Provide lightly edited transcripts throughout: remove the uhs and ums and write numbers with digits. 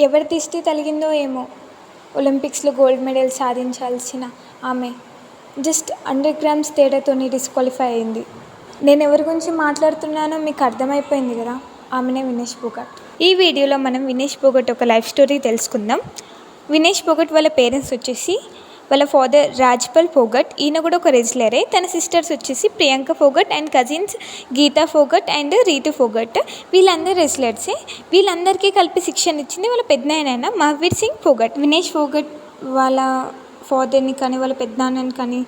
ఎవరి దిష్టి తగిలిందో ఏమో ఒలింపిక్స్లో గోల్డ్ మెడల్ సాధించాల్సిన ఆమె జస్ట్ 100 గ్రామ్స్ తేడాతోని డిస్క్వాలిఫై అయింది. నేను ఎవరి గురించి మాట్లాడుతున్నానో మీకు అర్థమైపోయింది కదా, ఆమెనే వినేష్ ఫోగట్. ఈ వీడియోలో మనం వినేష్ ఫోగట్ ఒక లైఫ్ స్టోరీ తెలుసుకుందాం. వినేష్ ఫోగట్ వాళ్ళ పేరెంట్స్ వచ్చేసి వాళ్ళ ఫాదర్ రాజ్పాల్ ఫోగట్, ఈయన కూడా ఒక రెజ్లరే. తన సిస్టర్స్ వచ్చేసి Priyanka Phogat and cousins Geeta Phogat and Ritu Phogat. వీళ్ళందరూ రెజ్లర్సే. వీళ్ళందరికీ కలిపి శిక్షణ ఇచ్చింది వాళ్ళ పెద్దనాయన మహావీర్ సింగ్ ఫోగట్. వినేష్ ఫోగట్ వాళ్ళ ఫాదర్ని కానీ వాళ్ళ పెద్దనాన్నని కానీ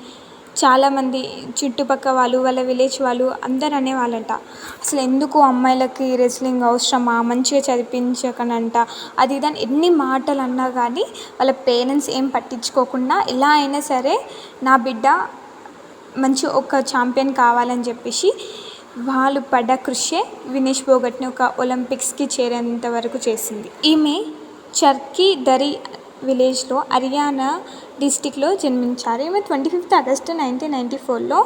చాలామంది చుట్టుపక్కల వాళ్ళు, వాళ్ళ విలేజ్ వాళ్ళు అందరు అనేవాళ్ళంట, అసలు ఎందుకు అమ్మాయిలకి రెజ్లింగ్ అవసరమా, మంచిగా చదివించకనంట, అది ఇదని ఎన్ని మాటలు అన్నా కానీ వాళ్ళ పేరెంట్స్ ఏం పట్టించుకోకుండా ఎలా అయినా సరే నా బిడ్డ మంచి ఒక ఛాంపియన్ కావాలని చెప్పేసి వాళ్ళు పడ్డ కృషి వినేష్ ఫోగట్ని ఒక ఒలింపిక్స్కి చేరేంత వరకు చేసింది. ఈమె చర్కీ దరి విలేజ్లో హర్యానా డిస్టిక్లో జన్మించారు. ఈమె 25 ఆగస్టు 1994లో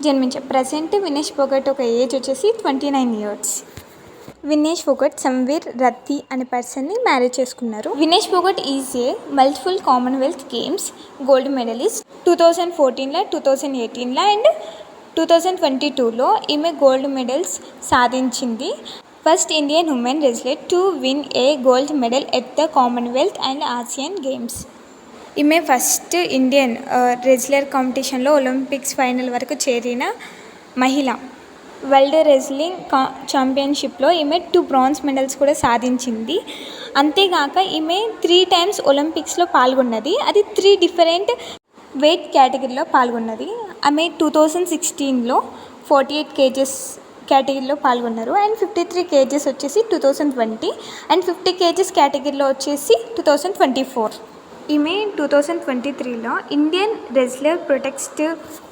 జన్మించారు. ప్రజెంట్ వినేష్ ఫోగట్ ఒక ఏజ్ వచ్చేసి 29 years. వినేష్ ఫోగట్ సంవీర్ రత్తి అనే పర్సన్ని మ్యారేజ్ చేసుకున్నారు. Vinesh Phogat is a multiple Commonwealth Games gold medalist. 2014లో, 2018లో అండ్ 2022లో ఈమె గోల్డ్ మెడల్స్ సాధించింది. First Indian women wrestler to win a gold medal at the Commonwealth and Asian Games. ఈమె ఫస్ట్ ఇండియన్ రెజ్లర్ కాంపిటీషన్లో ఒలింపిక్స్ ఫైనల్ వరకు చేరిన మహిళ. వరల్డ్ రెజ్లింగ్ ఛాంపియన్షిప్లో ఈమె 2 బ్రాంజ్ మెడల్స్ కూడా సాధించింది. అంతేగాక ఈమె 3 times ఒలింపిక్స్లో పాల్గొన్నది. అది 3 different వెయిట్ కేటగిరీలో పాల్గొన్నది. ఆమె 2016లో 48 kgs కేటగిరీలో పాల్గొన్నారు అండ్ 53 kgs వచ్చేసి 2020 అండ్ 50 kgs కేటగిరీలో వచ్చేసి 2024. ఈమె 2023లో ఇండియన్ రెజ్లర్ ప్రొటెస్ట్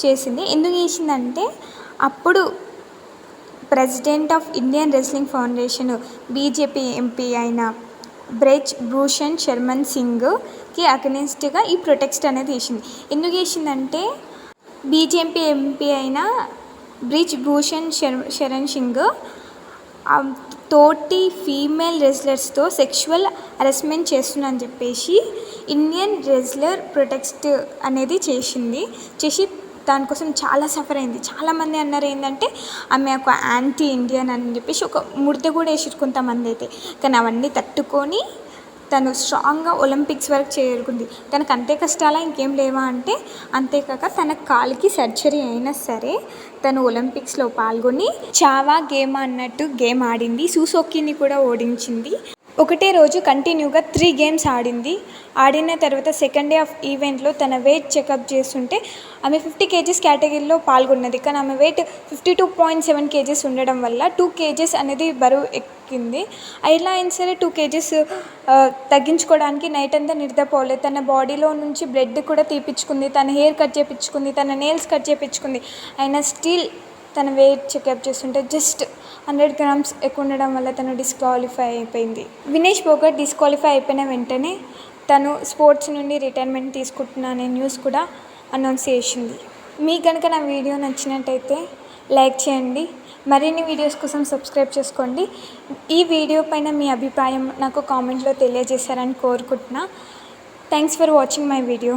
చేసింది. ఎందుకు చేసిందంటే అప్పుడు president of Indian wrestling foundation BJP MP అయిన బ్రిజ్ భూషణ్ శరణ్ సింగ్కి అగెనిస్ట్గా ఈ ప్రొటెస్ట్ అనేది చేసింది. ఎందుకు చేసిందంటే బీజేపీ ఎంపీ అయిన బ్రిజ్ భూషణ్ శరణ్ సింగ్ తోటి ఫీమేల్ రెజ్లర్స్తో సెక్షువల్ హరాస్మెంట్ చేస్తుందని చెప్పేసి ఇండియన్ రెజ్లర్ ప్రొటెస్ట్ అనేది చేసి దానికోసం చాలా సఫర్ అయింది. చాలామంది అన్నారు ఏంటంటే ఆమె ఒక యాంటీ ఇండియన్ అని చెప్పేసి ఒక ముద్ద కూడా వేసారు కొంతమంది అయితే. కానీ అవన్నీ తట్టుకొని తను స్ట్రాంగ్గా ఒలింపిక్స్ వరకు చేరుకుంది. తనకు అంతే కష్టాలా ఇంకేం లేవా అంటే, అంతేకాక తన కాలికి సర్జరీ అయినా సరే తను ఒలింపిక్స్లో పాల్గొని చావా గేమ్ అన్నట్టు గేమ్ ఆడింది. సూసోకిని కూడా ఓడించింది. ఒకటే రోజు కంటిన్యూగా 3 games ఆడింది. ఆడిన తర్వాత సెకండ్ డే ఆఫ్ ఈవెంట్లో తన వెయిట్ చెకప్ చేస్తుంటే ఆమె 50 kgs కేటగిరీలో పాల్గొన్నది. కానీ ఆమె వెయిట్ 52.7 kgs ఉండడం వల్ల 2 kgs అనేది బరువు ఎక్కింది. ఎలా అయినా సరే 2 kgs తగ్గించుకోవడానికి నైట్ అంతా నిద్రపోలేదు. తన బాడీలో నుంచి బ్లడ్ కూడా తీపించుకుంది, తన హెయిర్ కట్ చేయించుకుంది, తన నెయిల్స్ కట్ చేయించుకుంది. అయినా స్టిల్ తన వెయిట్ చెకప్ చేస్తుంటే జస్ట్ 100 grams ఎక్కువ ఉండడం వల్ల తను డిస్క్వాలిఫై అయిపోయింది. వినేష్ ఫోగట్ డిస్క్వాలిఫై అయిపోయిన వెంటనే తను స్పోర్ట్స్ నుండి రిటైర్మెంట్ తీసుకుంటున్నా అనే న్యూస్ కూడా అనౌన్స్ చేసింది. మీకు కనుక నా వీడియో నచ్చినట్టయితే లైక్ చేయండి. మరిన్ని వీడియోస్ కోసం సబ్స్క్రైబ్ చేసుకోండి. ఈ వీడియో పైన మీ అభిప్రాయం నాకు కామెంట్లో తెలియజేశారని కోరుకుంటున్నా. Thanks for watching my video.